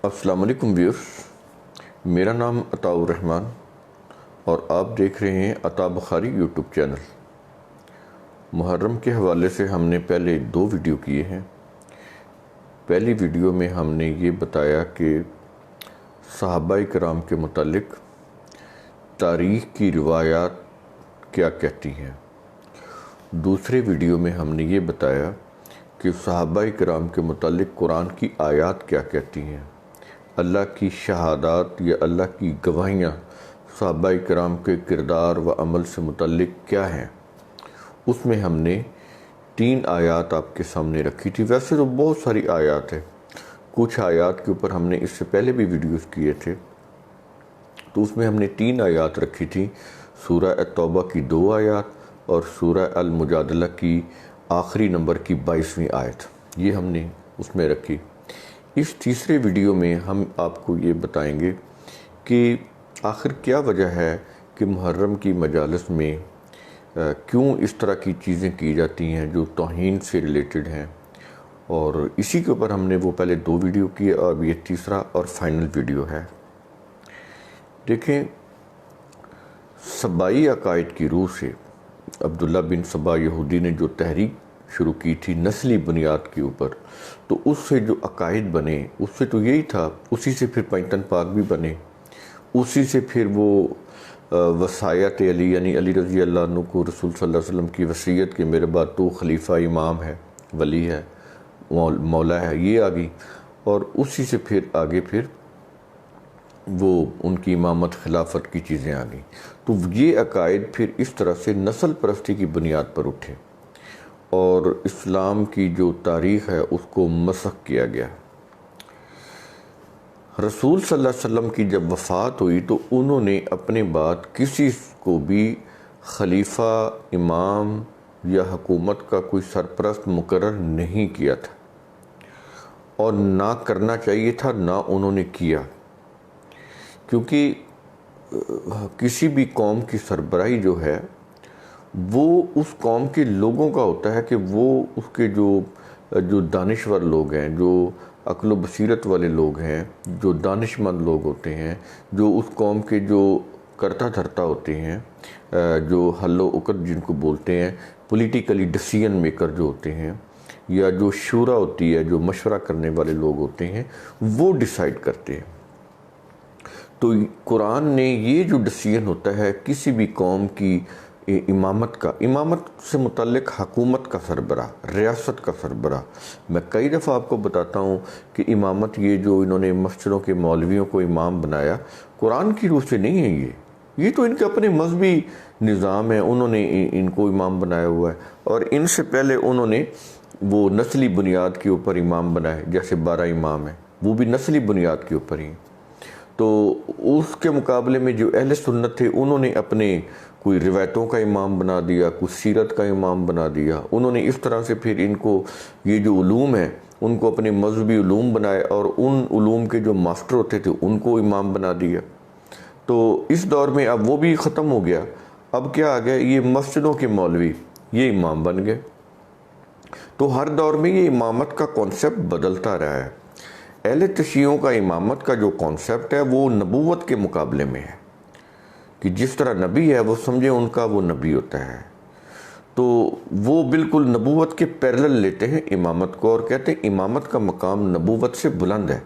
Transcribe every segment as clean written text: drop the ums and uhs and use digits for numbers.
السلام علیکم ویورز، میرا نام عطاء الرحمن اور آپ دیکھ رہے ہیں عطاء بخاری یوٹیوب چینل۔ محرم کے حوالے سے ہم نے پہلے 2 ویڈیو کیے ہیں۔ پہلی ویڈیو میں ہم نے یہ بتایا کہ صحابہ کرام کے متعلق تاریخ کی روایات کیا کہتی ہیں۔ دوسرے ویڈیو میں ہم نے یہ بتایا کہ صحابہ کرام کے متعلق قرآن کی آیات کیا کہتی ہیں، اللہ کی شہادات یا اللہ کی گواہیاں صحابہ کرام کے کردار و عمل سے متعلق کیا ہیں۔ اس میں ہم نے 3 آیات آپ کے سامنے رکھی تھی۔ ویسے تو بہت ساری آیات ہیں، کچھ آیات کے اوپر ہم نے اس سے پہلے بھی ویڈیوز کیے تھے، تو اس میں ہم نے 3 آیات رکھی تھی، سورہ توبہ کی 2 آیات اور سورہ المجادلہ کی آخری نمبر کی 22ویں آیت، یہ ہم نے اس میں رکھی۔ اس تیسرے ویڈیو میں ہم آپ کو یہ بتائیں گے کہ آخر کیا وجہ ہے کہ محرم کی مجالس میں کیوں اس طرح کی چیزیں کی جاتی ہیں جو توہین سے ریلیٹڈ ہیں، اور اسی کے اوپر ہم نے وہ پہلے 2 ویڈیو کیے اور یہ تیسرا اور فائنل ویڈیو ہے۔ دیکھیں، سبائی عقائد کی روح سے عبداللہ بن سبا یہودی نے جو تحریک شروع کی تھی نسلی بنیاد کے اوپر، تو اس سے جو عقائد بنے اس سے تو یہی تھا، اسی سے پھر پینتن پاک بھی بنے، اسی سے پھر وہ وصایت علی یعنی علی رضی اللہ عنہ کو رسول صلی اللہ علیہ وسلم کی وصیت کہ میرے بعد تو خلیفہ امام ہے، ولی ہے، مولا ہے، یہ آ گئی، اور اسی سے پھر آگے پھر وہ ان کی امامت خلافت کی چیزیں آ گئیں۔ تو یہ عقائد پھر اس طرح سے نسل پرستی کی بنیاد پر اٹھے اور اسلام کی جو تاریخ ہے اس کو مسخ کیا گیا۔ رسول صلی اللہ علیہ وسلم کی جب وفات ہوئی تو انہوں نے اپنے بعد کسی کو بھی خلیفہ، امام یا حکومت کا کوئی سرپرست مقرر نہیں کیا تھا، اور نہ کرنا چاہیے تھا، نہ انہوں نے کیا، کیونکہ کسی بھی قوم کی سربراہی جو ہے وہ اس قوم کے لوگوں کا ہوتا ہے کہ وہ اس کے جو دانشور لوگ ہیں، جو عقل و بصیرت والے لوگ ہیں، جو دانش مند لوگ ہوتے ہیں، جو اس قوم کے جو کرتا دھرتا ہوتے ہیں، جو حل و عقد جن کو بولتے ہیں، پولیٹیکلی ڈیسیژن میکر جو ہوتے ہیں، یا جو شورا ہوتی ہے، جو مشورہ کرنے والے لوگ ہوتے ہیں، وہ ڈیسائیڈ کرتے ہیں۔ تو قرآن نے یہ جو ڈیسیژن ہوتا ہے کسی بھی قوم کی امامت سے متعلق حکومت کا سربراہ، ریاست کا سربراہ، میں کئی دفعہ آپ کو بتاتا ہوں کہ امامت یہ جو انہوں نے مسجدوں کے مولویوں کو امام بنایا، قرآن کی روح سے نہیں ہے، یہ تو ان کے اپنے مذہبی نظام ہے، انہوں نے ان کو امام بنایا ہوا ہے، اور ان سے پہلے انہوں نے وہ نسلی بنیاد کے اوپر امام بنائے، جیسے 12 امام ہیں، وہ بھی نسلی بنیاد کے اوپر ہی۔ تو اس کے مقابلے میں جو اہل سنت تھے انہوں نے اپنے کوئی روایتوں کا امام بنا دیا، کوئی سیرت کا امام بنا دیا، انہوں نے اس طرح سے پھر ان کو یہ جو علوم ہیں ان کو اپنے مذہبی علوم بنائے، اور ان علوم کے جو ماسٹر ہوتے تھے ان کو امام بنا دیا۔ تو اس دور میں اب وہ بھی ختم ہو گیا، اب کیا آ گیا، یہ مسجدوں کے مولوی یہ امام بن گئے۔ تو ہر دور میں یہ امامت کا کانسیپٹ بدلتا رہا ہے۔ اہل تشیعوں کا امامت کا جو کانسیپٹ ہے وہ نبوت کے مقابلے میں ہے، کہ جس طرح نبی ہے وہ سمجھے ان کا وہ نبی ہوتا ہے، تو وہ بالکل نبوت کے پیرلل لیتے ہیں امامت کو، اور کہتے ہیں امامت کا مقام نبوت سے بلند ہے۔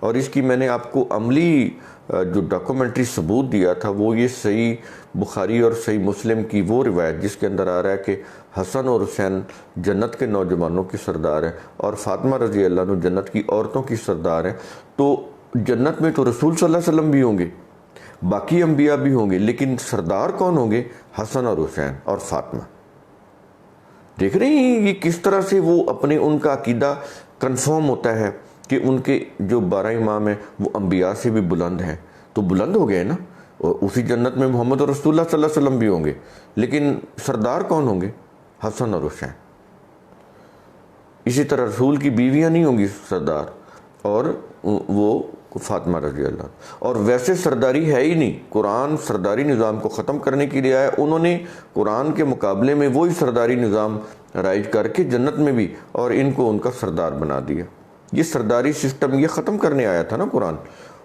اور اس کی میں نے آپ کو عملی جو ڈاکومنٹری ثبوت دیا تھا وہ یہ صحیح بخاری اور صحیح مسلم کی وہ روایت جس کے اندر آ رہا ہے کہ حسن اور حسین جنت کے نوجوانوں کی سردار ہیں، اور فاطمہ رضی اللہ عنہ جنت کی عورتوں کی سردار ہیں۔ تو جنت میں تو رسول صلی اللہ علیہ وسلم بھی ہوں گے، باقی انبیاء بھی ہوں گے، لیکن سردار کون ہوں گے؟ حسن اور حسین اور فاطمہ۔ دیکھ رہے ہیں یہ کس طرح سے وہ اپنے ان کا عقیدہ کنفرم ہوتا ہے کہ ان کے جو 12 امام ہیں وہ انبیاء سے بھی بلند ہیں، تو بلند ہو گئے نا، اور اسی جنت میں محمد رسول اللہ صلی اللہ علیہ وسلم بھی ہوں گے، لیکن سردار کون ہوں گے؟ حسن اور حسین۔ اسی طرح رسول کی بیویاں نہیں ہوں گی سردار، اور وہ فاطمہ رضی اللہ عنہ۔ اور ویسے سرداری ہے ہی نہیں، قرآن سرداری نظام کو ختم کرنے کے لیے آیا، انہوں نے قرآن کے مقابلے میں وہی سرداری نظام رائج کر کے جنت میں بھی، اور ان کو ان کا سردار بنا دیا۔ یہ سرداری سسٹم یہ ختم کرنے آیا تھا نا قرآن،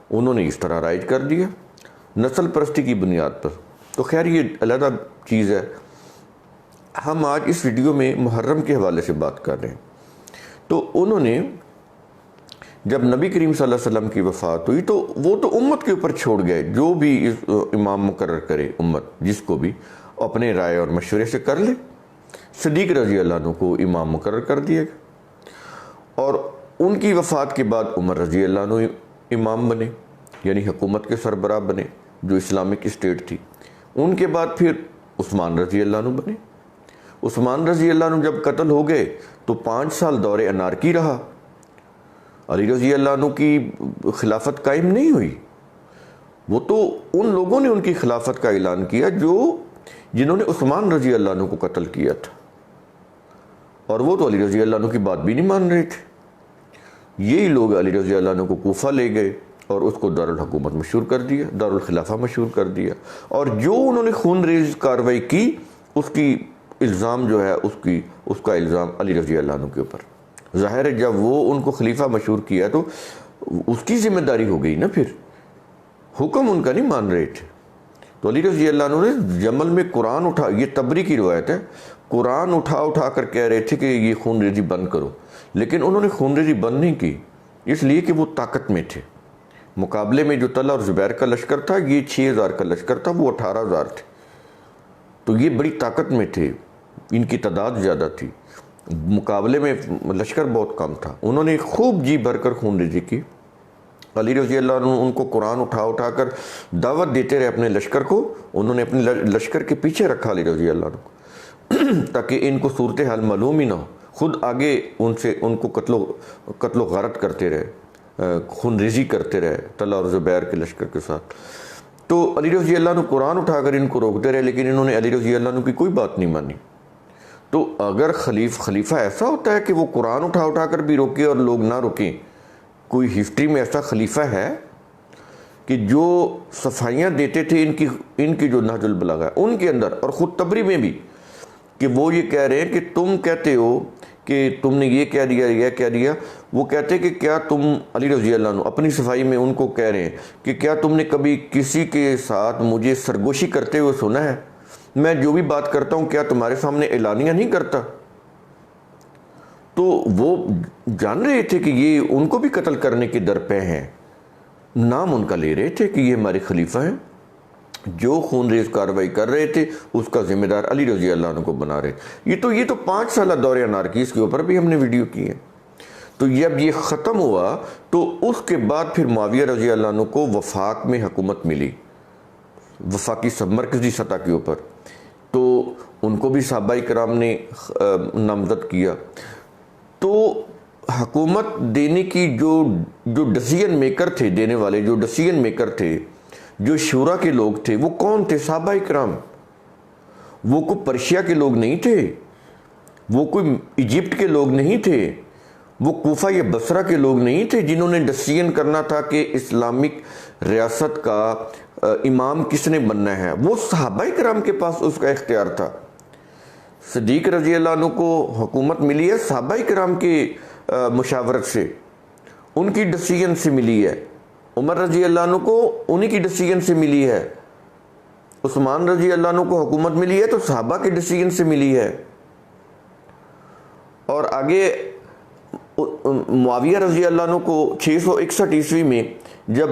انہوں نے اس طرح رائج کر دیا نسل پرستی کی بنیاد پر۔ تو خیر یہ علیحدہ چیز ہے۔ ہم آج اس ویڈیو میں محرم کے حوالے سے بات کر رہے ہیں۔ تو انہوں نے جب نبی کریم صلی اللہ علیہ وسلم کی وفات ہوئی تو وہ تو امت کے اوپر چھوڑ گئے، جو بھی امام مقرر کرے امت، جس کو بھی اپنے رائے اور مشورے سے کر لے۔ صدیق رضی اللہ عنہ کو امام مقرر کر دیا گیا، اور ان کی وفات کے بعد عمر رضی اللہ عنہ امام بنے، یعنی حکومت کے سربراہ بنے جو اسلامک اسٹیٹ تھی۔ ان کے بعد پھر عثمان رضی اللہ عنہ بنے۔ عثمان رضی اللہ عنہ جب قتل ہو گئے تو 5 سال دور انارکی رہا، علی رضی اللہ عنہ کی خلافت قائم نہیں ہوئی۔ وہ تو ان لوگوں نے ان کی خلافت کا اعلان کیا جنہوں نے عثمان رضی اللہ عنہ کو قتل کیا تھا، اور وہ تو علی رضی اللہ عنہ کی بات بھی نہیں مان رہے تھے۔ یہی لوگ علی رضی اللہ عنہ کو کوفہ لے گئے اور اس کو دارالحکومت مشہور کر دیا، دارالخلافہ مشہور کر دیا، اور جو انہوں نے خون ریز کارروائی کی اس کی الزام جو ہے اس کا الزام علی رضی اللہ عنہ کے اوپر۔ ظاہر ہے جب وہ ان کو خلیفہ مشہور کیا تو اس کی ذمہ داری ہو گئی نا، پھر حکم ان کا نہیں مان رہے تھے۔ تو علی رضی اللہ عنہ نے جمل میں قرآن اٹھا، یہ تبری کی روایت ہے، قرآن اٹھا کر کہہ رہے تھے کہ یہ خون ریزی بند کرو، لیکن انہوں نے خون ریزی بند نہیں کی، اس لیے کہ وہ طاقت میں تھے۔ مقابلے میں جو طلحہ اور زبیر کا لشکر تھا یہ 6000 کا لشکر تھا، وہ 18000 تھے، تو یہ بڑی طاقت میں تھے، ان کی تعداد زیادہ تھی، مقابلے میں لشکر بہت کم تھا۔ انہوں نے خوب جی بھر کر خون ریزی کی۔ علی رضی اللہ عنہ ان کو قرآن اٹھا کر دعوت دیتے رہے اپنے لشکر کو، انہوں نے اپنے لشکر کے پیچھے رکھا علی رضی اللہ عنہ کو تاکہ ان کو صورتحال معلوم ہی نہ ہو، خود آگے ان کو قتل و غارت کرتے رہے، خون ریزی کرتے رہے طلحہ اور زبیر کے لشکر کے ساتھ۔ تو علی رضی اللہ عنہ قرآن اٹھا کر ان کو روکتے رہے، لیکن انہوں نے علی رضی اللہ عنہ کی کوئی بات نہیں مانی۔ تو اگر خلیفہ ایسا ہوتا ہے کہ وہ قرآن اٹھا کر بھی روکے اور لوگ نہ روکیں، کوئی ہسٹری میں ایسا خلیفہ ہے کہ جو صفائیاں دیتے تھے ان کی جو نہج البلاغہ ہے ان کے اندر، اور خود تبری میں بھی، کہ وہ یہ کہہ رہے ہیں کہ تم کہتے ہو کہ تم نے یہ کہہ دیا یہ کہہ دیا، وہ کہتے کہ کیا تم، علی رضی اللہ عنہ اپنی صفائی میں ان کو کہہ رہے ہیں کہ کیا تم نے کبھی کسی کے ساتھ مجھے سرگوشی کرتے ہوئے سنا ہے؟ میں جو بھی بات کرتا ہوں کیا تمہارے سامنے اعلانیہ نہیں کرتا؟ تو وہ جان رہے تھے کہ یہ ان کو بھی قتل کرنے کے در پہ ہیں، نام ان کا لے رہے تھے کہ یہ ہمارے خلیفہ ہیں، جو خون ریز کارروائی کر رہے تھے اس کا ذمہ دار علی رضی اللہ عنہ کو بنا رہے۔ یہ تو 5 سالہ دور انارکی، اس کے اوپر بھی ہم نے ویڈیو کی ہے۔ تو جب یہ ختم ہوا تو اس کے بعد پھر معاویہ رضی اللہ عنہ کو وفاق میں حکومت ملی، وفاقی مرکزی سطح کے اوپر، تو ان کو بھی صحابہ کرام نے نامزد کیا۔ تو حکومت دینے کی جو ڈسیژن میکر تھے، دینے والے جو ڈسیژن میکر تھے، جو شورا کے لوگ تھے، وہ کون تھے؟ صحابہ کرام۔ وہ کوئی پرشیا کے لوگ نہیں تھے، وہ کوئی ایجپٹ کے لوگ نہیں تھے، وہ کوفہ یا بصرہ کے لوگ نہیں تھے جنہوں نے ڈسیژن کرنا تھا کہ اسلامک ریاست کا امام کس نے بننا ہے۔ وہ صحابہ کرام کے پاس اس کا اختیار تھا۔ صدیق رضی اللہ عنہ کو حکومت ملی ہے صحابہ کرام کے مشاورت سے، ان کی ڈسیژن سے ملی ہے۔ عمر رضی اللہ عنہ کو انہی کی ڈسیژن سے ملی ہے۔ عثمان رضی اللہ عنہ کو حکومت ملی ہے تو صحابہ کے ڈسیژن سے ملی ہے۔ اور آگے معاویہ رضی اللہ عنہ کو 661 عیسوی میں جب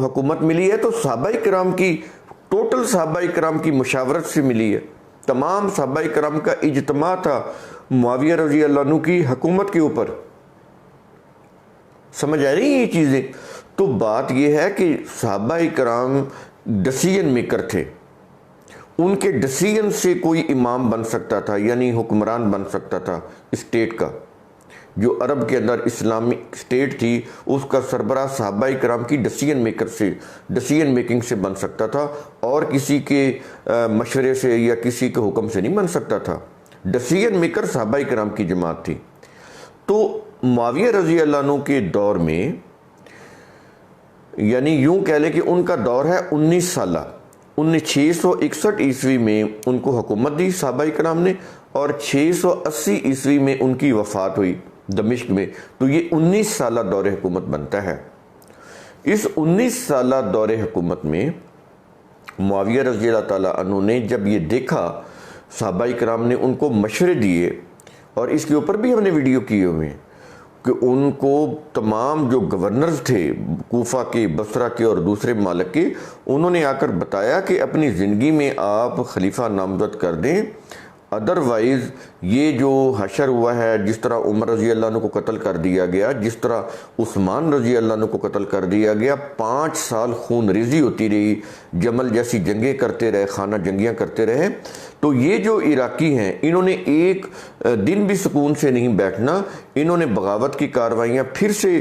حکومت ملی ہے تو صحابہ کرام کی، ٹوٹل صحابہ کرام کی مشاورت سے ملی ہے۔ تمام صحابہ کرام کا اجتماع تھا معاویہ رضی اللہ عنہ کی حکومت کے اوپر۔ سمجھ آ رہی ہیں یہ چیزیں؟ تو بات یہ ہے کہ صحابہ کرام ڈسیژن میکر تھے، ان کے ڈسیژن سے کوئی امام بن سکتا تھا، یعنی حکمران بن سکتا تھا اسٹیٹ کا۔ جو عرب کے اندر اسلامک اسٹیٹ تھی اس کا سربراہ صحابہ کرام کی ڈسیژن میکنگ سے بن سکتا تھا، اور کسی کے مشورے سے یا کسی کے حکم سے نہیں بن سکتا تھا۔ ڈسیژن میکر صحابہ کرام کی جماعت تھی۔ تو معاویہ رضی اللہ عنہ کے دور میں، یعنی یوں کہہ لیں کہ ان کا دور ہے 19 سالہ، 661 عیسوی میں ان کو حکومت دی صحابہ کرام نے، اور 680 عیسوی میں ان کی وفات ہوئی۔ دمشق میں، تو یہ 19 سالہ دور حکومت بنتا ہے۔ اس 19 سالہ دور حکومت میں معاویہ رضی اللہ تعالیٰ عنہ نے جب یہ دیکھا، صحابہ کرام نے ان کو مشورے دیے، اور اس کے اوپر بھی ہم نے ویڈیو کیے ہوئے ہیں کہ ان کو تمام جو گورنرز تھے کوفہ کے، بصرہ کے اور دوسرے ممالک کے، انہوں نے آ کر بتایا کہ اپنی زندگی میں آپ خلیفہ نامزد کر دیں، ادروائز یہ جو حشر ہوا ہے، جس طرح عمر رضی اللہ عنہ کو قتل کر دیا گیا، جس طرح عثمان رضی اللہ عنہ کو قتل کر دیا گیا، 5 سال خون ریزی ہوتی رہی، جمل جیسی جنگیں کرتے رہے، خانہ جنگیاں کرتے رہے، تو یہ جو عراقی ہیں انہوں نے ایک دن بھی سکون سے نہیں بیٹھنا، انہوں نے بغاوت کی کارروائیاں پھر سے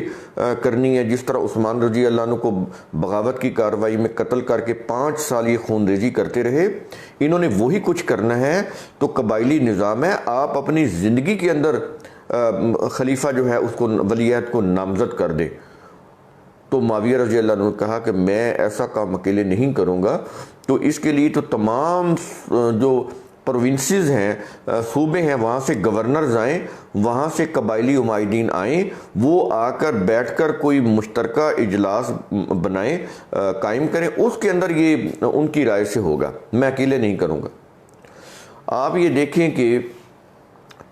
کرنی ہے، جس طرح عثمان رضی اللہ عنہ کو بغاوت کی کارروائی میں قتل کر کے 5 سال یہ خون ریزی کرتے رہے، انہوں نے وہی کچھ کرنا ہے۔ تو قبائلی نظام ہے، آپ اپنی زندگی کے اندر خلیفہ جو ہے اس کو، ولی عہد کو نامزد کر دیں۔ تو معاویہ رضی اللہ عنہ نے کہا کہ میں ایسا کام اکیلے نہیں کروں گا، تو اس کے لیے تو تمام جو پروونسز ہیں، صوبے ہیں، وہاں سے گورنرز آئیں، وہاں سے قبائلی عمائدین آئیں، وہ آ کر بیٹھ کر کوئی مشترکہ اجلاس بنائیں، قائم کریں، اس کے اندر یہ ان کی رائے سے ہوگا، میں اکیلے نہیں کروں گا۔ آپ یہ دیکھیں کہ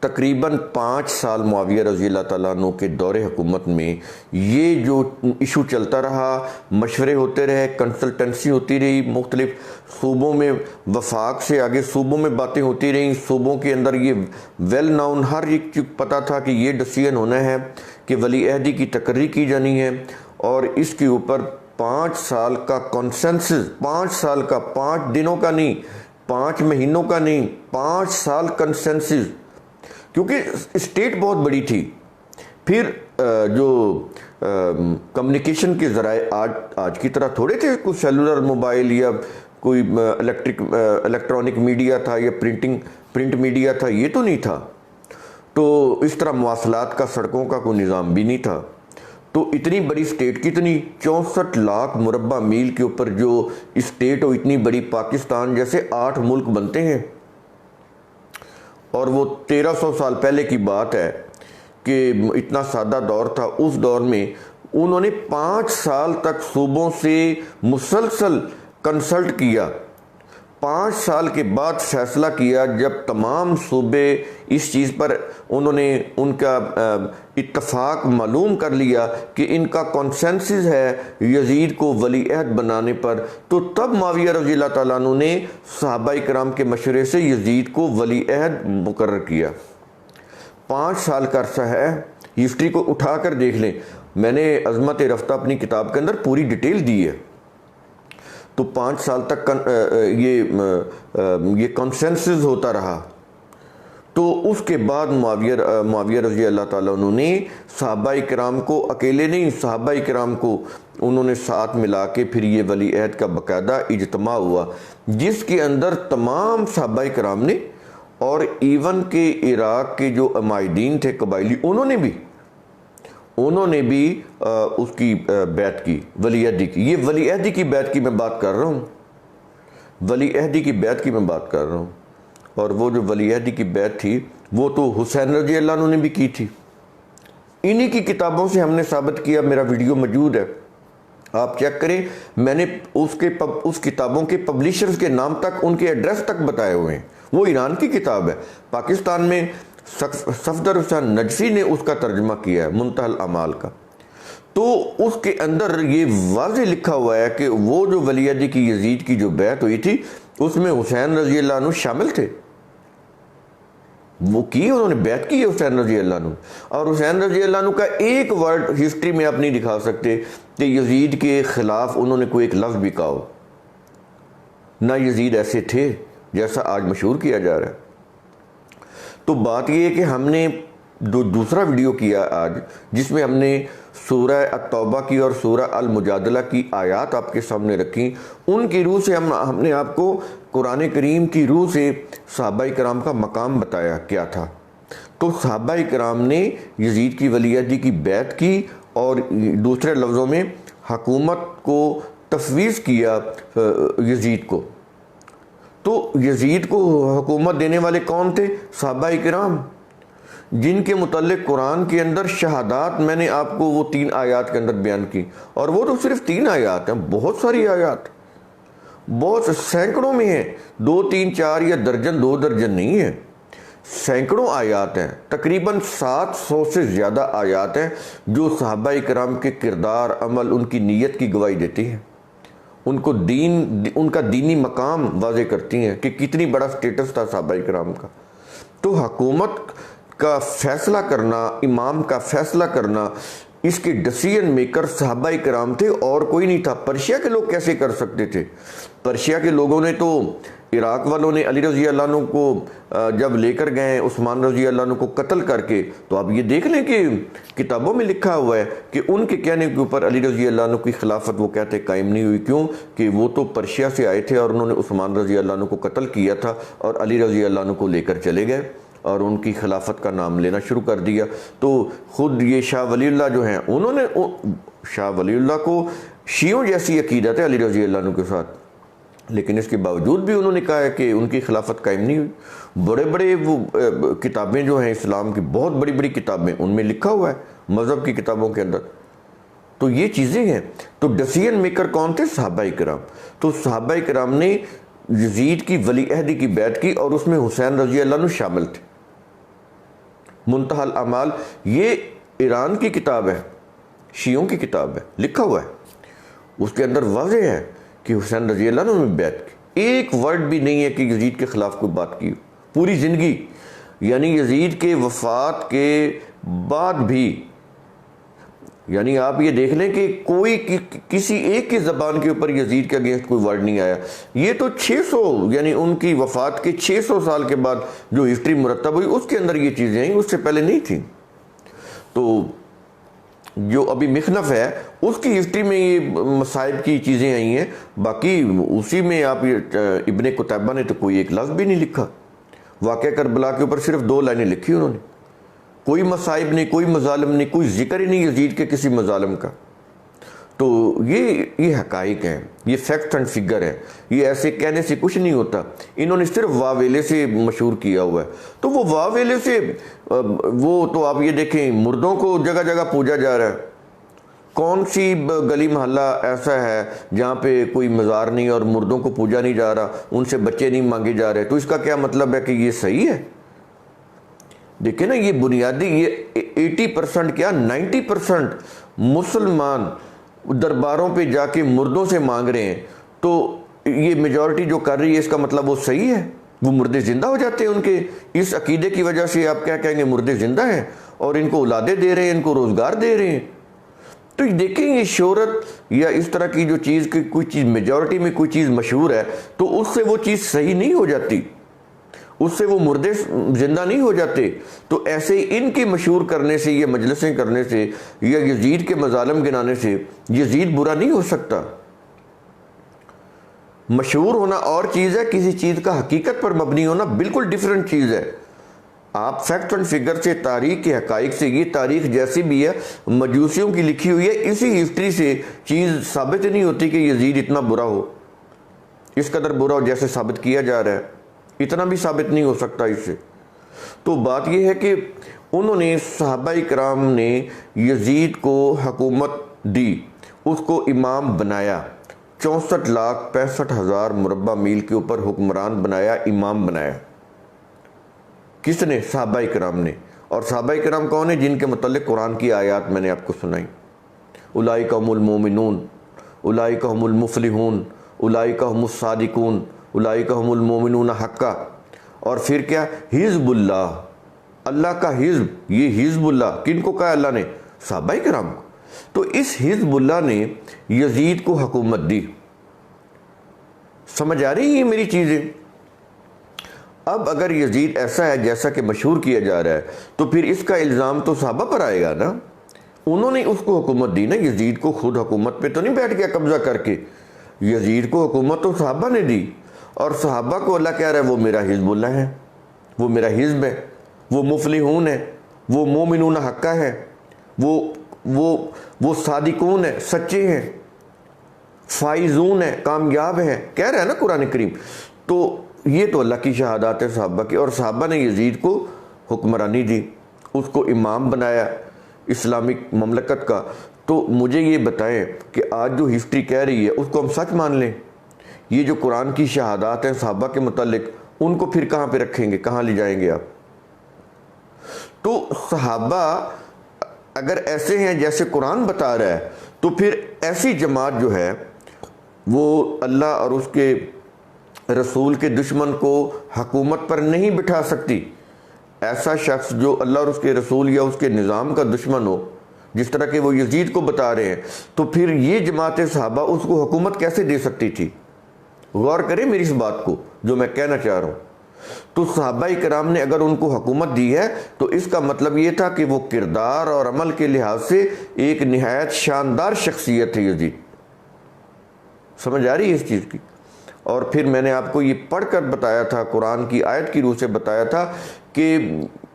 تقریباً 5 سال معاویہ رضی اللہ تعالیٰ عنہ کے دور حکومت میں یہ جو ایشو چلتا رہا، مشورے ہوتے رہے، کنسلٹنسی ہوتی رہی، مختلف صوبوں میں، وفاق سے آگے صوبوں میں باتیں ہوتی رہیں، صوبوں کے اندر یہ ویل ناؤن ہر ایک چیز پتہ تھا کہ یہ ڈیسیژن ہونا ہے کہ ولی عہدی کی تقرری کی جانی ہے، اور اس کے اوپر 5 سال کا کنسنسس، 5 سال کا، 5 دنوں کا نہیں، 5 مہینوں کا نہیں، 5 سال کنسنسس، کیونکہ اسٹیٹ بہت بڑی تھی۔ پھر جو کمیونیکیشن کے ذرائع آج کی طرح تھوڑے تھے، کوئی سیلولر موبائل یا کوئی الیکٹرانک میڈیا تھا یا پرنٹ میڈیا تھا، یہ تو نہیں تھا، تو اس طرح مواصلات کا، سڑکوں کا کوئی نظام بھی نہیں تھا۔ تو اتنی بڑی اسٹیٹ، کتنی 64 لاکھ مربع میل کے اوپر جو اسٹیٹ ہو، اتنی بڑی، پاکستان جیسے 8 ملک بنتے ہیں، اور وہ 1300 سال پہلے کی بات ہے کہ اتنا سادہ دور تھا۔ اس دور میں انہوں نے 5 سال تک صوبوں سے مسلسل کنسلٹ کیا، 5 سال کے بعد فیصلہ کیا، جب تمام صوبے اس چیز پر انہوں نے ان کا اتفاق معلوم کر لیا کہ ان کا کنسنسس ہے یزید کو ولی عہد بنانے پر، تو تب معاویہ رضی اللہ تعالیٰ عنہ نے صحابہ کرام کے مشورے سے یزید کو ولی عہد مقرر کیا۔ 5 سال کا عرصہ ہے، ہسٹری کو اٹھا کر دیکھ لیں، میں نے عظمت رفتہ اپنی کتاب کے اندر پوری ڈیٹیل دی ہے۔ تو 5 سال تک یہ کنسنسس ہوتا رہا۔ تو اس کے بعد معاویہ رضی اللہ تعالیٰ عنہ نے صحابہ کرام کو، اکیلے نہیں، صحابہ کرام کو انہوں نے ساتھ ملا کے پھر یہ ولی عہد کا باقاعدہ اجتماع ہوا، جس کے اندر تمام صحابہ کرام نے، اور ایون کہ عراق کے جو عمائدین تھے قبائلی، انہوں نے بھی اس کی بیعت کی، ولی عہدی کی۔ یہ ولی عہدی کی بیعت کی میں بات کر رہا ہوں، ولی عہدی کی بیعت کی میں بات کر رہا ہوں۔ اور وہ جو ولی عہدی کی بیعت تھی وہ تو حسین رضی اللہ عنہ نے بھی کی تھی، انہی کی کتابوں سے ہم نے ثابت کیا، میرا ویڈیو موجود ہے، آپ چیک کریں، میں نے اس کتابوں کے پبلشرز کے نام تک، ان کے ایڈریس تک بتائے ہوئے ہیں۔ وہ ایران کی کتاب ہے، پاکستان میں صفدر حسین نجفی نے اس کا ترجمہ کیا ہے، منتہی الاعمال کا۔ تو اس کے اندر یہ واضح لکھا ہوا ہے کہ وہ جو ولی عہدی کی، یزید کی جو بیعت ہوئی تھی، اس میں حسین رضی اللہ عنہ شامل تھے، وہ کی، انہوں نے بیعت کی ہے حسین رضی اللہ عنہ۔ اور حسین رضی اللہ عنہ کا ایک ورڈ ہسٹری میں آپ نہیں دکھا سکتے کہ یزید کے خلاف انہوں نے کوئی ایک لفظ بھی کہا ہو، نہ یزید ایسے تھے جیسا آج مشہور کیا جا رہا ہے۔ تو بات یہ ہے کہ ہم نے دوسرا ویڈیو کیا آج، جس میں ہم نے سورہ التوبہ کی اور سورہ المجادلہ کی آیات آپ کے سامنے رکھی، ان کی روح سے ہم نے آپ کو قرآن کریم کی روح سے صحابہ کرام کا مقام بتایا کیا تھا۔ تو صحابہ کرام نے یزید کی ولی عہدی کی بیعت کی، اور دوسرے لفظوں میں حکومت کو تفویض کیا یزید کو۔ تو یزید کو حکومت دینے والے کون تھے؟ صحابہ کرام۔ جن کے متعلق قرآن کے اندر شہادات میں نے آپ کو وہ 3 آیات کے اندر بیان کی، اور وہ تو صرف 3 آیات ہیں، بہت ساری آیات، بہت سینکڑوں میں ہیں، 2 3 4 یا درجن 2 درجن نہیں ہیں، سینکڑوں آیات ہیں، تقریباً 700 سے زیادہ آیات ہیں جو صحابہ کرام کے کردار، عمل، ان کی نیت کی گواہی دیتی ہیں، ان کا دینی مقام واضح کرتی ہیں کہ کتنی بڑا سٹیٹس تھا صحابہ کرام کا۔ تو حکومت کا فیصلہ کرنا، امام کا فیصلہ کرنا، اس کے ڈیسیژن میکر صحابہ کرام تھے اور کوئی نہیں تھا۔ پرشیا کے لوگ کیسے کر سکتے تھے؟ پرشیا کے لوگوں نے تو، عراق والوں نے علی رضی اللہ عنہ کو جب لے کر گئے عثمان رضی اللہ عنہ کو قتل کر کے، تو آپ یہ دیکھ لیں کہ کتابوں میں لکھا ہوا ہے کہ ان کے کہنے کے اوپر علی رضی اللہ عنہ کی خلافت وہ کہتے قائم نہیں ہوئی۔ کیوں؟ کہ وہ تو پرشیا سے آئے تھے اور انہوں نے عثمان رضی اللہ عنہ کو قتل کیا تھا اور علی رضی اللہ عنہ کو لے کر چلے گئے اور ان کی خلافت کا نام لینا شروع کر دیا۔ تو خود یہ شاہ ولی اللہ جو ہیں، انہوں نے شاہ ولی اللہ کو شیعوں جیسی عقیدت ہے علی رضی اللہ عنہ کے ساتھ، لیکن اس کے باوجود بھی انہوں نے کہا ہے کہ ان کی خلافت قائم نہیں ہوئی۔ بڑے بڑے وہ کتابیں جو ہیں اسلام کی، بہت بڑی بڑی کتابیں، ان میں لکھا ہوا ہے مذہب کی کتابوں کے اندر۔ تو یہ چیزیں ہیں۔ تو ڈیسیژن میکر کون تھے؟ صحابہ کرام۔ تو صحابہ کرام نے یزید کی ولی عہدی کی بیعت کی اور اس میں حسین رضی اللہ عنہ شامل تھے۔ منتہی الاعمال یہ ایران کی کتاب ہے، شیعوں کی کتاب ہے، لکھا ہوا ہے، اس کے اندر واضح ہے کہ حسین رضی اللہ عنہ نے بیعت کی۔ ایک ورڈ بھی نہیں ہے کہ یزید کے خلاف کوئی بات کی، پوری زندگی، یعنی یزید کے وفات کے بعد بھی، یعنی آپ یہ دیکھ لیں کہ کوئی کسی ایک کی زبان کے اوپر یزید کے اگینسٹ کوئی ورڈ نہیں آیا۔ یہ تو 600 یعنی ان کی وفات کے 600 سال کے بعد جو ہسٹری مرتب ہوئی اس کے اندر یہ چیزیں ہیں، اس سے پہلے نہیں تھیں۔ تو جو ابھی مخنف ہے اس کی ہسٹری میں یہ مصائب کی چیزیں آئی ہیں، باقی اسی میں آپ ابن قتیبہ نے تو کوئی ایک لفظ بھی نہیں لکھا۔ واقعہ کربلا کے اوپر صرف 2 لائنیں لکھی انہوں نے، کوئی مصائب نہیں، کوئی مظالم نہیں، کوئی ذکر ہی نہیں یزید کے کسی مظالم کا۔ تو یہ حقائق ہیں، یہ فیکٹ اینڈ فگر ہے، یہ ایسے کہنے سے کچھ نہیں ہوتا۔ انہوں نے صرف واہ ویلے سے مشہور کیا ہوا ہے۔ تو وہ واہ ویلے سے وہ تو آپ یہ دیکھیں مردوں کو جگہ جگہ پوجا جا رہا ہے۔ کون سی گلی محلہ ایسا ہے جہاں پہ کوئی مزار نہیں اور مردوں کو پوجا نہیں جا رہا، ان سے بچے نہیں مانگے جا رہے؟ تو اس کا کیا مطلب ہے کہ یہ صحیح ہے؟ دیکھیں نا، یہ بنیادی، یہ 80% کیا 90% مسلمان درباروں پہ جا کے مردوں سے مانگ رہے ہیں، تو یہ میجورٹی جو کر رہی ہے اس کا مطلب وہ صحیح ہے؟ وہ مردے زندہ ہو جاتے ہیں ان کے اس عقیدے کی وجہ سے۔ آپ کیا کہیں گے؟ مردے زندہ ہیں اور ان کو اولادیں دے رہے ہیں، ان کو روزگار دے رہے ہیں۔ تو دیکھیں یہ شہرت یا اس طرح کی جو چیز کی کوئی چیز میجورٹی میں کوئی چیز مشہور ہے تو اس سے وہ چیز صحیح نہیں ہو جاتی، اس سے وہ مردے زندہ نہیں ہو جاتے۔ تو ایسے ہی ان کی مشہور کرنے سے، یہ مجلسیں کرنے سے یا یزید کے مظالم گنانے سے یزید برا نہیں ہو سکتا۔ مشہور ہونا اور چیز ہے، کسی چیز کا حقیقت پر مبنی ہونا بالکل ڈیفرنٹ چیز ہے۔ آپ فیکٹ اینڈ فگر سے، تاریخ کے حقائق سے، یہ تاریخ جیسی بھی ہے مجوسیوں کی لکھی ہوئی ہے، اسی ہسٹری سے چیز ثابت نہیں ہوتی کہ یزید اتنا برا ہو، اس قدر برا ہو جیسے ثابت کیا جا رہا ہے، اتنا بھی ثابت نہیں ہو سکتا اس سے۔ تو بات یہ ہے کہ انہوں نے، صحابہ کرام نے یزید کو حکومت دی، اس کو امام بنایا، 64,65,000 مربع میل کے اوپر حکمران بنایا، امام بنایا۔ کس نے؟ صحابہ کرام نے۔ اور صحابہ کرام کون ہیں؟ جن کے متعلق قرآن کی آیات میں نے آپ کو سنائی، اولئک هم المؤمنون، اولئک هم المفلحون، اولئک هم الصادقون، اولئک هم المؤمنون حقا۔ اور پھر کیا؟ حزب اللہ، اللہ کا حزب۔ یہ حزب اللہ کن کو کہا اللہ نے؟ صحابہ کرام کو۔ تو اس حزب اللہ نے یزید کو حکومت دی۔ سمجھ آ رہی ہیں میری چیزیں؟ اب اگر یزید ایسا ہے جیسا کہ مشہور کیا جا رہا ہے تو پھر اس کا الزام تو صحابہ پر آئے گا نا۔ انہوں نے اس کو حکومت دی نا، یزید کو خود حکومت پہ تو نہیں بیٹھ گیا قبضہ کر کے، یزید کو حکومت تو صحابہ نے دی، اور صحابہ کو اللہ کہہ رہا ہے وہ میرا حزب اللہ ہے، وہ میرا حزب ہے، وہ مفلحون ہے، وہ مومنون حقہ ہے، وہ صادقون ہے، سچے ہیں، فائزون ہے، کامیاب ہے، کہہ رہا ہے نا قرآن کریم۔ تو یہ تو اللہ کی شہادات ہے صحابہ کی، اور صحابہ نے یزید کو حکمرانی دی، اس کو امام بنایا اسلامک مملکت کا، تو مجھے یہ بتائیں کہ آج جو ہسٹری کہہ رہی ہے اس کو ہم سچ مان لیں؟ یہ جو قرآن کی شہادات ہیں صحابہ کے متعلق، ان کو پھر کہاں پہ رکھیں گے، کہاں لے جائیں گے آپ؟ تو صحابہ اگر ایسے ہیں جیسے قرآن بتا رہا ہے، تو پھر ایسی جماعت جو ہے وہ اللہ اور اس کے رسول کے دشمن کو حکومت پر نہیں بٹھا سکتی۔ ایسا شخص جو اللہ اور اس کے رسول یا اس کے نظام کا دشمن ہو، جس طرح کہ وہ یزید کو بتا رہے ہیں، تو پھر یہ جماعت صحابہ اس کو حکومت کیسے دے سکتی تھی؟ غور کریں میری اس بات کو جو میں کہنا چاہ رہا ہوں۔ تو صحابہ کرام نے اگر ان کو حکومت دی ہے تو اس کا مطلب یہ تھا کہ وہ کردار اور عمل کے لحاظ سے ایک نہایت شاندار شخصیت ہے یزید۔ سمجھ آ رہی ہے اس چیز کی؟ اور پھر میں نے آپ کو یہ پڑھ کر بتایا تھا، قرآن کی آیت کی روح سے بتایا تھا کہ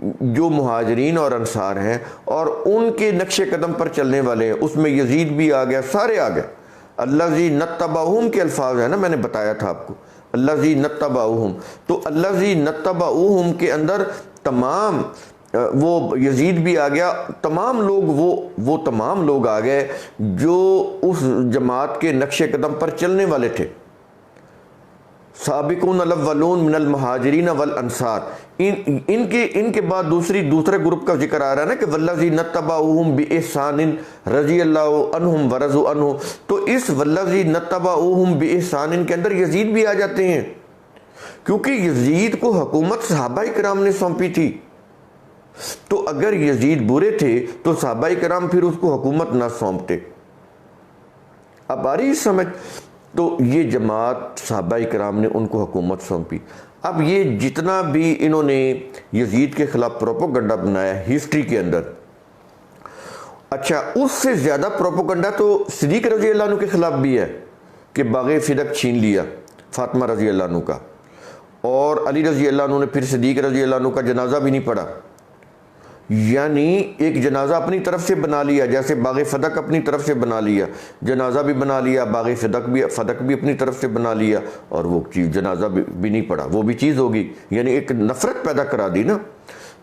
جو مہاجرین اور انصار ہیں اور ان کے نقش قدم پر چلنے والے ہیں، اس میں یزید بھی آ گیا، سارے آ گئے۔ الذی نتبعہم کے الفاظ ہیں نا، میں نے بتایا تھا آپ کو، الذی نتبعہم، تو الذی نتبعہم کے اندر تمام وہ یزید بھی آ گیا، تمام لوگ وہ تمام لوگ آ گئے جو اس جماعت کے نقش قدم پر چلنے والے تھے۔ سابقون الاولون من المہاجرین والانصار، ان کے بعد دوسرے گروپ کا ذکر آ رہا ہے نا کہ والذی نتبعہم بإحسان رضی اللہ عنہم ورضوا عنہ، تو اس والذی نتبعہم بإحسان کے اندر یزید بھی آ جاتے ہیں، کیونکہ یزید کو حکومت صحابہ کرام نے سونپی تھی۔ تو اگر یزید برے تھے تو صحابہ کرام پھر اس کو حکومت نہ سونپتے۔ اب آ رہی سمجھ؟ تو یہ جماعت صحابہ کرام نے ان کو حکومت سونپی۔ اب یہ جتنا بھی انہوں نے یزید کے خلاف پروپیگنڈا بنایا ہسٹری کے اندر، اچھا اس سے زیادہ پروپیگنڈا تو صدیق رضی اللہ عنہ کے خلاف بھی ہے کہ باغ فدق چھین لیا فاطمہ رضی اللہ عنہ کا، اور علی رضی اللہ عنہ نے پھر صدیق رضی اللہ عنہ کا جنازہ بھی نہیں پڑھا، یعنی ایک جنازہ اپنی طرف سے بنا لیا، جیسے باغ فدق اپنی طرف سے بنا لیا، جنازہ بھی بنا لیا، باغ فدق بھی اپنی طرف سے بنا لیا، اور وہ چیز جنازہ بھی نہیں پڑھا، وہ بھی چیز ہوگی، یعنی ایک نفرت پیدا کرا دی نا۔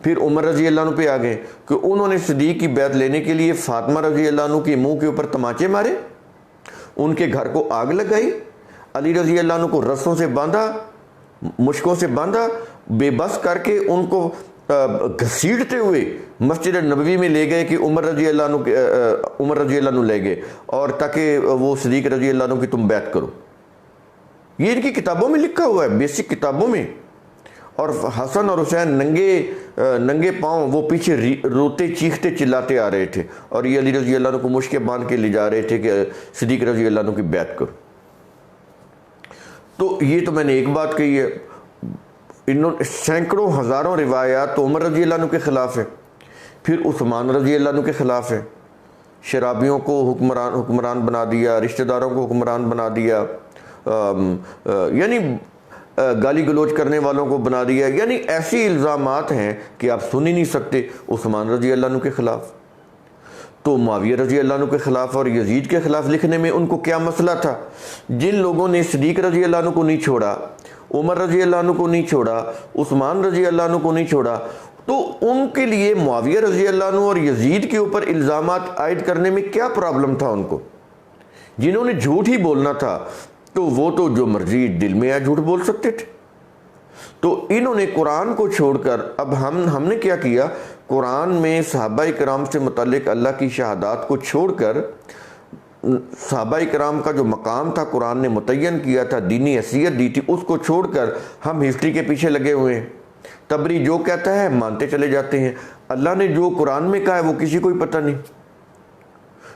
پھر عمر رضی اللہ عنہ پہ آ گئے کہ انہوں نے صدیق کی بیعت لینے کے لیے فاطمہ رضی اللہ عنہ کے منہ کے اوپر تماچے مارے، ان کے گھر کو آگ لگائی، علی رضی اللہ عنہ کو رسوں سے باندھا، مشکوں سے باندھا، بے بس کر کے ان کو گھسیٹتے ہوئے مسجد نبوی میں لے گئے کہ عمر رضی اللہ عنہ لے گئے، اور تاکہ وہ صدیق رضی اللہ عنہ کی تم بیعت کرو۔ یہ ان کی کتابوں میں لکھا ہوا ہے، بیسک کتابوں میں۔ اور حسن اور حسین ننگے پاؤں وہ پیچھے روتے چیختے چلاتے آ رہے تھے، اور یہ علی رضی اللہ عنہ کو مشکیں باندھ کے لے جا رہے تھے کہ صدیق رضی اللہ عنہ کی بیعت کرو۔ تو یہ تو میں نے ایک بات کہی ہے، سینکڑوں ہزاروں روایات تو عمر رضی اللہ عنہ کے خلاف ہے، پھر عثمان رضی اللہ عنہ کے خلاف ہے، شرابیوں کو حکمران بنا دیا، رشتہ داروں کو حکمران بنا دیا، یعنی گالی گلوچ کرنے والوں کو بنا دیا، یعنی ایسی الزامات ہیں کہ آپ سن ہی نہیں سکتے عثمان رضی اللہ عنہ کے خلاف۔ تو معاویہ رضی اللہ عنہ کے خلاف اور یزید کے خلاف لکھنے میں ان کو کیا مسئلہ تھا؟ جن لوگوں نے صدیق رضی اللہ عنہ کو نہیں چھوڑا، عمر رضی اللہ عنہ کو نہیں چھوڑا، عثمان رضی اللہ عنہ کو نہیں چھوڑا، تو ان کے لیے معاویہ رضی اللہ عنہ اور یزید کے اوپر الزامات عائد کرنے میں کیا پرابلم تھا ان کو؟ جنہوں نے جھوٹ ہی بولنا تھا تو وہ تو جو مرضی دل میں آیا جھوٹ بول سکتے تھے۔ تو انہوں نے قرآن کو چھوڑ کر، اب ہم نے کیا کیا، قرآن میں صحابہ کرام سے متعلق اللہ کی شہادات کو چھوڑ کر، صحابہ کرام کا جو مقام تھا قرآن نے متعین کیا تھا، دینی حیثیت دی تھی، اس کو چھوڑ کر ہم ہسٹری کے پیچھے لگے ہوئے ہیں۔ تبری جو کہتا ہے مانتے چلے جاتے ہیں، اللہ نے جو قرآن میں کہا ہے وہ کسی کو ہی پتہ نہیں،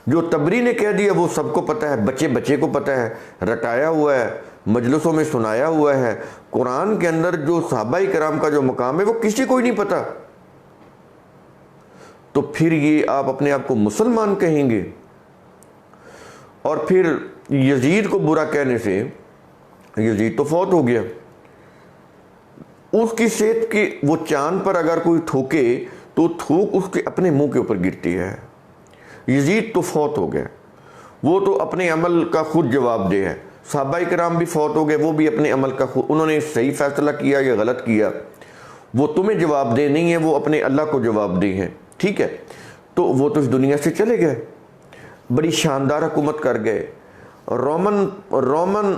جو تبری نے کہہ دیا وہ سب کو پتہ ہے، بچے کو پتہ ہے، رٹایا ہوا ہے، مجلسوں میں سنایا ہوا ہے۔ قرآن کے اندر جو صحابہ کرام کا جو مقام ہے وہ کسی کو ہی نہیں پتہ، تو پھر یہ آپ اپنے آپ کو مسلمان کہیں گے؟ اور پھر یزید کو برا کہنے سے، یزید تو فوت ہو گیا، اس کی صحت کی، وہ چاند پر اگر کوئی تھوکے تو تھوک اس کے اپنے منہ کے اوپر گرتی ہے۔ یزید تو فوت ہو گیا، وہ تو اپنے عمل کا خود جواب دہ ہے۔ صحابہ کرام بھی فوت ہو گئے، وہ بھی اپنے عمل کا خود، انہوں نے صحیح فیصلہ کیا یا غلط کیا وہ تمہیں جواب دہ نہیں ہے، وہ اپنے اللہ کو جواب دہ ہیں، ٹھیک ہے؟ تو وہ تو اس دنیا سے چلے گئے، بڑی شاندار حکومت کر گئے۔ رومن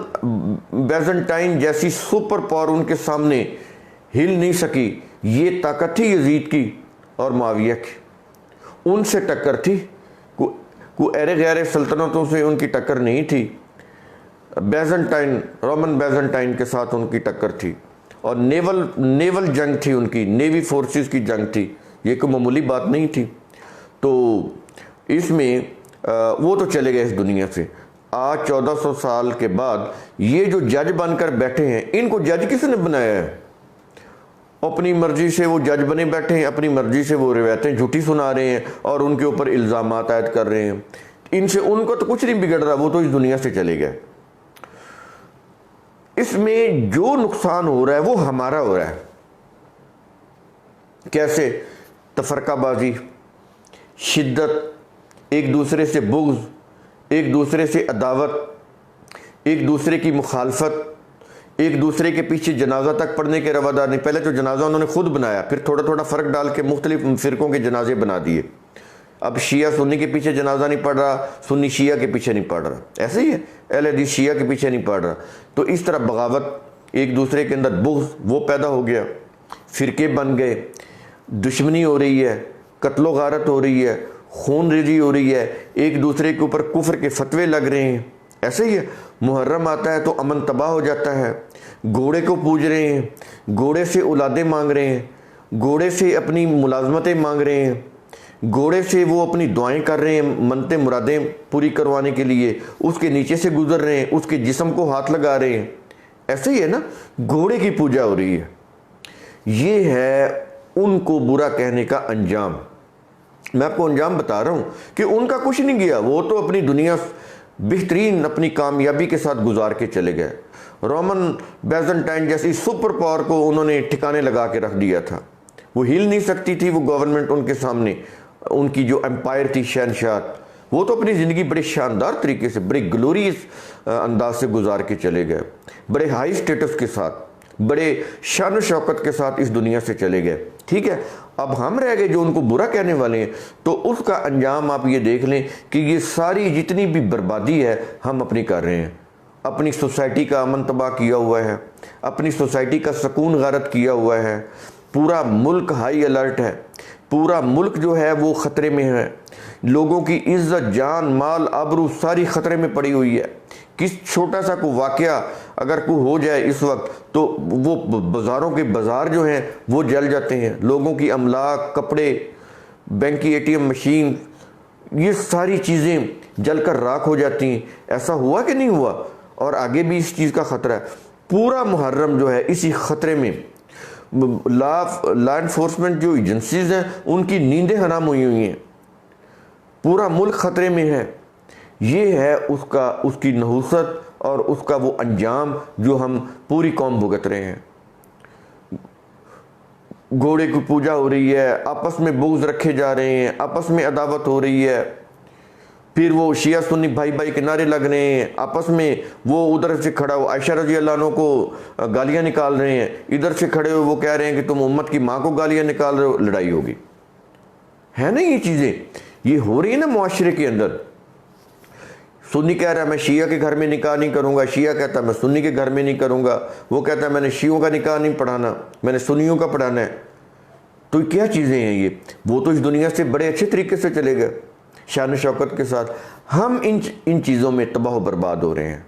بیزنٹائن جیسی سپر پاور ان کے سامنے ہل نہیں سکی۔ یہ طاقت تھی یزید کی اور معاویہ کی، ان سے ٹکر تھی، کوئی ایرے غیر سلطنتوں سے ان کی ٹکر نہیں تھی۔ رومن بیزنٹائن کے ساتھ ان کی ٹکر تھی، اور نیول جنگ تھی، ان کی نیوی فورسز کی جنگ تھی، یہ کوئی معمولی بات نہیں تھی۔ تو اس میں وہ تو چلے گئے اس دنیا سے۔ آج 1400 سال کے بعد یہ جو جج بن کر بیٹھے ہیں، ان کو جج کس نے بنایا ہے؟ اپنی مرضی سے وہ جج بنے بیٹھے ہیں، اپنی مرضی سے وہ روایتیں جھوٹی سنا رہے ہیں اور ان کے اوپر الزامات عائد کر رہے ہیں۔ ان سے ان کو تو کچھ نہیں بگڑ رہا، وہ تو اس دنیا سے چلے گئے۔ اس میں جو نقصان ہو رہا ہے وہ ہمارا ہو رہا ہے۔ کیسے؟ تفرقہ بازی، شدت، ایک دوسرے سے بغض، ایک دوسرے سے عداوت، ایک دوسرے کی مخالفت، ایک دوسرے کے پیچھے جنازہ تک پڑھنے کے روادار نہیں۔ پہلے تو جنازہ انہوں نے خود بنایا، پھر تھوڑا تھوڑا فرق ڈال کے مختلف فرقوں کے جنازے بنا دیے۔ اب شیعہ سنی کے پیچھے جنازہ نہیں پڑھ رہا، سنی شیعہ کے پیچھے نہیں پڑھ رہا، ایسے ہی ہے، اہل حدیث شیعہ کے پیچھے نہیں پڑھ رہا۔ تو اس طرح بغاوت، ایک دوسرے کے اندر بغض وہ پیدا ہو گیا، فرقے بن گئے، دشمنی ہو رہی ہے، قتل و غارت ہو رہی ہے، خون ریزی ہو رہی ہے، ایک دوسرے کے اوپر کفر کے فتوے لگ رہے ہیں۔ ایسے ہی ہے، محرم آتا ہے تو امن تباہ ہو جاتا ہے، گھوڑے کو پوج رہے ہیں، گھوڑے سے اولادیں مانگ رہے ہیں، گھوڑے سے اپنی ملازمتیں مانگ رہے ہیں، گھوڑے سے وہ اپنی دعائیں کر رہے ہیں، منتیں مرادیں پوری کروانے کے لیے، اس کے نیچے سے گزر رہے ہیں، اس کے جسم کو ہاتھ لگا رہے ہیں۔ ایسے ہی ہے نا، گھوڑے کی پوجا ہو رہی ہے۔ یہ ہے ان کو برا کہنے کا انجام۔ میں آپ کو انجام بتا رہا ہوں کہ ان کا کچھ نہیں گیا، وہ تو اپنی دنیا بہترین اپنی کامیابی کے ساتھ گزار کے چلے گئے۔ رومن بیزنٹائن جیسی سپر پاور کو انہوں نے ٹھکانے لگا کے رکھ دیا تھا، وہ ہل نہیں سکتی تھی وہ گورنمنٹ ان کے سامنے، ان کی جو امپائر تھی، شہنشاہت، وہ تو اپنی زندگی بڑے شاندار طریقے سے، بڑے گلوریس انداز سے گزار کے چلے گئے، بڑے ہائی سٹیٹس کے ساتھ، بڑے شان و شوکت کے ساتھ اس دنیا سے چلے گئے، ٹھیک ہے؟ اب ہم رہ گئے جو ان کو برا کہنے والے ہیں، تو اس کا انجام آپ یہ دیکھ لیں کہ یہ ساری جتنی بھی بربادی ہے ہم اپنی کر رہے ہیں۔ اپنی سوسائٹی کا امن تباہ کیا ہوا ہے، اپنی سوسائٹی کا سکون غارت کیا ہوا ہے، پورا ملک ہائی الرٹ ہے، پورا ملک جو ہے وہ خطرے میں ہے، لوگوں کی عزت، جان، مال، آبرو ساری خطرے میں پڑی ہوئی ہے۔ کس چھوٹا سا کوئی واقعہ اگر کوئی ہو جائے اس وقت تو وہ بازاروں کے بازار جو ہیں وہ جل جاتے ہیں، لوگوں کی املاک، کپڑے، بینک کی ATM مشین، یہ ساری چیزیں جل کر راکھ ہو جاتی ہیں۔ ایسا ہوا کہ نہیں ہوا؟ اور آگے بھی اس چیز کا خطرہ ہے۔ پورا محرم جو ہے اسی خطرے میں، لا انفورسمنٹ جو ایجنسیز ہیں ان کی نیندیں حرام ہوئی ہیں، پورا ملک خطرے میں ہے۔ یہ ہے اس کی نحوست اور اس کا وہ انجام جو ہم پوری قوم بھگت رہے ہیں۔ گھوڑے کی پوجا ہو رہی ہے، آپس میں بغض رکھے جا رہے ہیں، آپس میں عداوت ہو رہی ہے، پھر وہ شیعہ سنی بھائی بھائی کے نعرے لگ رہے ہیں، آپس میں وہ ادھر سے کھڑا ہو عائشہ رضی اللہ عنہ کو گالیاں نکال رہے ہیں، ادھر سے کھڑے ہو وہ کہہ رہے ہیں کہ تم امت کی ماں کو گالیاں نکال رہے ہو، لڑائی ہوگی۔ ہے نا یہ چیزیں، یہ ہو رہی ہے نا معاشرے کے اندر۔ سنی کہہ رہا ہے میں شیعہ کے گھر میں نکاح نہیں کروں گا، شیعہ کہتا ہے میں سنی کے گھر میں نہیں کروں گا، وہ کہتا ہے میں نے شیعوں کا نکاح نہیں پڑھانا، میں نے سنیوں کا پڑھانا ہے۔ تو کیا چیزیں ہیں یہ؟ وہ تو اس دنیا سے بڑے اچھے طریقے سے چلے گئے شان و شوکت کے ساتھ، ہم ان چیزوں میں تباہ و برباد ہو رہے ہیں۔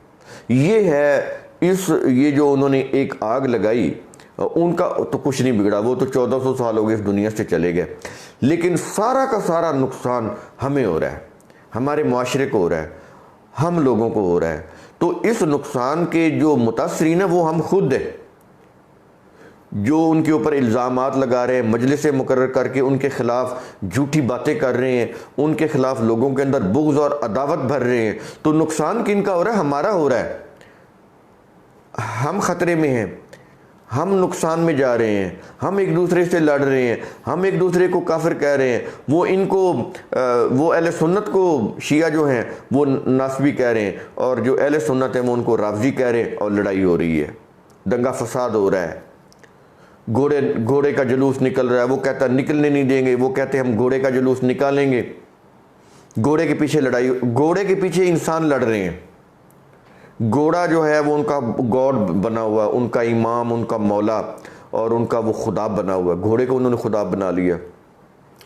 یہ ہے یہ جو انہوں نے ایک آگ لگائی، ان کا تو کچھ نہیں بگڑا، وہ تو 1400 سال ہو گئے اس دنیا سے چلے گئے، لیکن سارا کا سارا نقصان ہمیں ہو رہا ہے، ہمارے معاشرے کو ہو رہا ہے، ہم لوگوں کو ہو رہا ہے۔ تو اس نقصان کے جو متاثرین ہیں وہ ہم خود ہیں، جو ان کے اوپر الزامات لگا رہے ہیں، مجلسیں مقرر کر کے ان کے خلاف جھوٹی باتیں کر رہے ہیں، ان کے خلاف لوگوں کے اندر بغض اور عداوت بھر رہے ہیں۔ تو نقصان کن کا ہو رہا ہے؟ ہمارا ہو رہا ہے، ہم خطرے میں ہیں، ہم نقصان میں جا رہے ہیں، ہم ایک دوسرے سے لڑ رہے ہیں، ہم ایک دوسرے کو کافر کہہ رہے ہیں، وہ اہل سنت کو شیعہ جو ہیں وہ ناصبی کہہ رہے ہیں، اور جو اہل سنت ہیں وہ ان کو رافضی کہہ رہے ہیں، اور لڑائی ہو رہی ہے، دنگا فساد ہو رہا ہے۔ گھوڑے کا جلوس نکل رہا ہے، وہ کہتا ہے نکلنے نہیں دیں گے، وہ کہتے ہیں ہم گھوڑے کا جلوس نکالیں گے۔ گھوڑے کے پیچھے لڑائی، گھوڑے کے پیچھے انسان لڑ رہے ہیں۔ گھوڑا جو ہے وہ ان کا گاڈ بنا ہوا، ان کا امام، ان کا مولا اور ان کا وہ خدا بنا ہوا، گھوڑے کو انہوں نے خدا بنا لیا۔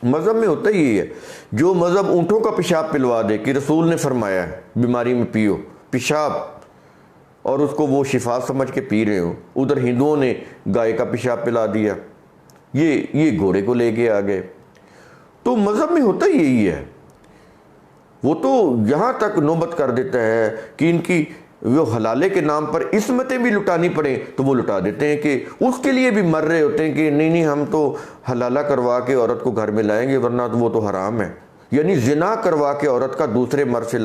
مذہب میں ہوتا ہی یہی ہے، جو مذہب اونٹوں کا پیشاب پلوا دے کہ رسول نے فرمایا ہے بیماری میں پیو پیشاب، اور اس کو وہ شفا سمجھ کے پی رہے ہوں، ادھر ہندوؤں نے گائے کا پیشاب پلا دیا، یہ گھوڑے کو لے کے آ گئے۔ تو مذہب میں ہوتا ہی یہی ہے، وہ تو یہاں تک نوبت کر دیتا ہے کہ ان کی وہ حلالے کے نام پر عصمتیں بھی لٹانی پڑیں تو وہ لٹا دیتے ہیں، کہ اس کے لیے بھی مر رہے ہوتے ہیں کہ نہیں ہم تو حلالہ کروا کے عورت کو گھر میں لائیں گے ورنہ تو وہ تو حرام ہے، یعنی زنا کروا کے عورت کا دوسرے مرد سے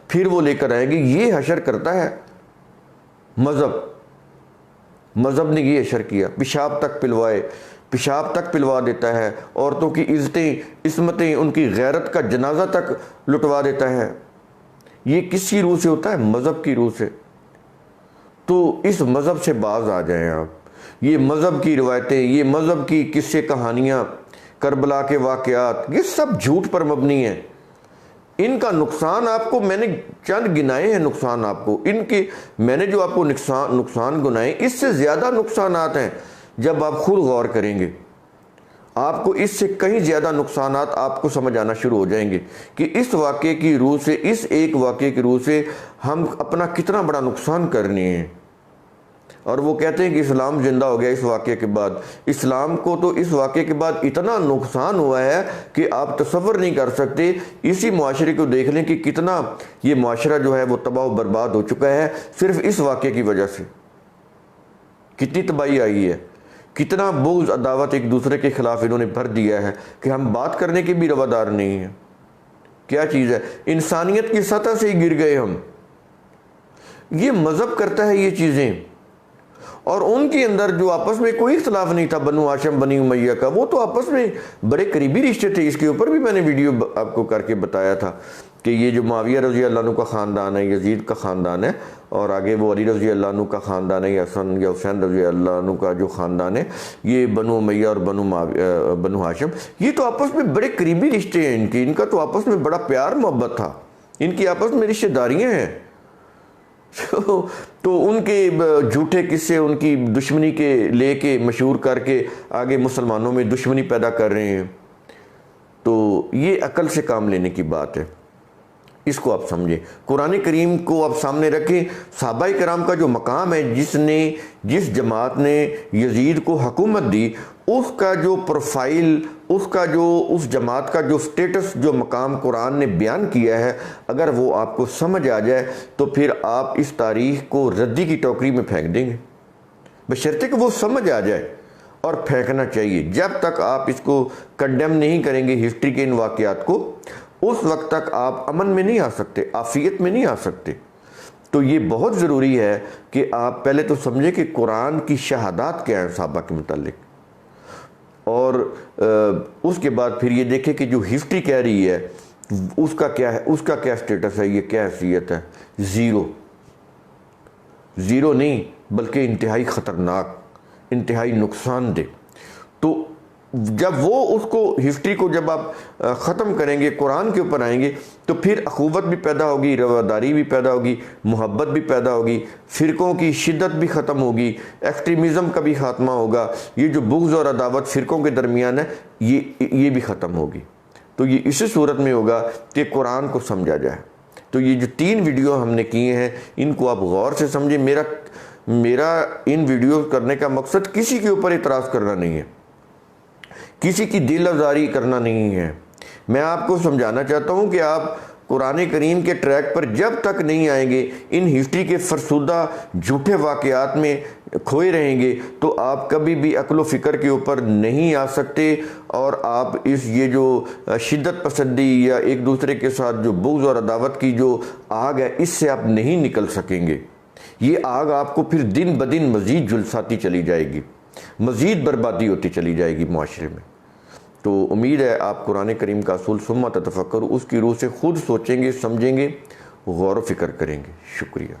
پھر وہ لے کر آئیں گے۔ یہ حشر کرتا ہے مذہب نے یہ حشر کیا، پیشاب تک پلوا دیتا ہے، عورتوں کی عزتیں عصمتیں ان کی غیرت کا جنازہ تک لٹوا دیتا ہے۔ یہ کس کی روح سے ہوتا ہے؟ مذہب کی روح سے۔ تو اس مذہب سے باز آ جائیں آپ۔ یہ مذہب کی روایتیں، یہ مذہب کی قصے کہانیاں، کربلا کے واقعات، یہ سب جھوٹ پر مبنی ہیں۔ ان کا نقصان آپ کو میں نے چند گنائے ہیں، نقصان آپ کو ان کے میں نے جو آپ کو نقصان گنائے، اس سے زیادہ نقصانات ہیں جب آپ خود غور کریں گے۔ آپ کو اس سے کہیں زیادہ نقصانات آپ کو سمجھ آنا شروع ہو جائیں گے کہ اس واقعے کی روح سے، اس ایک واقعے کی روح سے ہم اپنا کتنا بڑا نقصان کرنے ہیں۔ اور وہ کہتے ہیں کہ اسلام زندہ ہو گیا اس واقعے کے بعد۔ اسلام کو تو اس واقعے کے بعد اتنا نقصان ہوا ہے کہ آپ تصور نہیں کر سکتے۔ اسی معاشرے کو دیکھ لیں کہ کتنا یہ معاشرہ جو ہے وہ تباہ و برباد ہو چکا ہے صرف اس واقعے کی وجہ سے۔ کتنی تباہی آئی ہے، کتنا بغض عداوت ایک دوسرے کے خلاف انہوں نے بھر دیا ہے کہ ہم بات کرنے کے بھی روادار نہیں ہیں۔ کیا چیز ہے، انسانیت کی سطح سے ہی گر گئے ہم۔ یہ مذہب کرتا ہے یہ چیزیں، اور ان کے اندر جو آپس میں کوئی اختلاف نہیں تھا بنو ہاشم بنی امیہ کا، وہ تو آپس میں بڑے قریبی رشتے تھے۔ اس کے اوپر بھی میں نے ویڈیو آپ کو کر کے بتایا تھا کہ یہ جو معاویہ رضی اللہ عنہ کا خاندان ہے، یزید کا خاندان ہے، اور آگے وہ علی رضی اللہ عنہ کا خاندان ہے، یا حسن یا حسین رضی اللہ عنہ کا جو خاندان ہے، یہ بنو امیہ اور بنو ہاشم، یہ تو آپس میں بڑے قریبی رشتے ہیں ان کا تو آپس میں بڑا پیار محبت تھا، ان کی آپس میں رشتے داریاں ہیں۔ تو ان کے جھوٹے قصے ان کی دشمنی کے لے کے مشہور کر کے آگے مسلمانوں میں دشمنی پیدا کر رہے ہیں۔ تو یہ عقل سے کام لینے کی بات ہے، اس کو آپ سمجھیں، قرآن کریم کو آپ سامنے رکھیں۔ صحابہ کرام کا جو مقام ہے، جس جماعت نے یزید کو حکومت دی، اس کا جو پروفائل، اس جماعت کا جو سٹیٹس، جو مقام قرآن نے بیان کیا ہے، اگر وہ آپ کو سمجھ آ جائے تو پھر آپ اس تاریخ کو ردی کی ٹوکری میں پھینک دیں گے، بشرطے کہ وہ سمجھ آ جائے، اور پھینکنا چاہیے۔ جب تک آپ اس کو کنڈیم نہیں کریں گے ہسٹری کے ان واقعات کو، اس وقت تک آپ امن میں نہیں آ سکتے، عافیت میں نہیں آ سکتے۔ تو یہ بہت ضروری ہے کہ آپ پہلے تو سمجھیں کہ قرآن کی شہادات کیا ہیں صحابہ کے متعلق، اور اس کے بعد پھر یہ دیکھیں کہ جو ہسٹری کہہ رہی ہے اس کا کیا ہے، اس کا کیا سٹیٹس ہے، یہ کیا حیثیت ہے۔ زیرو نہیں بلکہ انتہائی خطرناک، انتہائی نقصان دہ۔ تو جب وہ اس کو ہسٹری کو جب آپ ختم کریں گے، قرآن کے اوپر آئیں گے، تو پھر اخوت بھی پیدا ہوگی، رواداری بھی پیدا ہوگی، محبت بھی پیدا ہوگی، فرقوں کی شدت بھی ختم ہوگی، ایکسٹریمزم کا بھی خاتمہ ہوگا، یہ جو بغض اور عداوت فرقوں کے درمیان ہے یہ بھی ختم ہوگی۔ تو یہ اسی صورت میں ہوگا کہ قرآن کو سمجھا جائے۔ تو یہ جو 3 ویڈیو ہم نے کیے ہیں، ان کو آپ غور سے سمجھیں۔ میرا ان ویڈیو کرنے کا مقصد کسی کے اوپر اعتراض کرنا نہیں ہے، کسی کی دل آزاری کرنا نہیں ہے۔ میں آپ کو سمجھانا چاہتا ہوں کہ آپ قرآن کریم کے ٹریک پر جب تک نہیں آئیں گے، ان ہسٹری کے فرسودہ جھوٹے واقعات میں کھوئے رہیں گے، تو آپ کبھی بھی عقل و فکر کے اوپر نہیں آ سکتے، اور آپ یہ جو شدت پسندی یا ایک دوسرے کے ساتھ جو بغض اور عداوت کی جو آگ ہے، اس سے آپ نہیں نکل سکیں گے۔ یہ آگ آپ کو پھر دن بدن مزید جھلساتی چلی جائے گی، مزید بربادی ہوتی چلی جائے گی معاشرے میں۔ تو امید ہے آپ قرآن کریم کا اصول ثم تتفکروا اس کی روح سے خود سوچیں گے، سمجھیں گے، غور و فکر کریں گے۔ شکریہ۔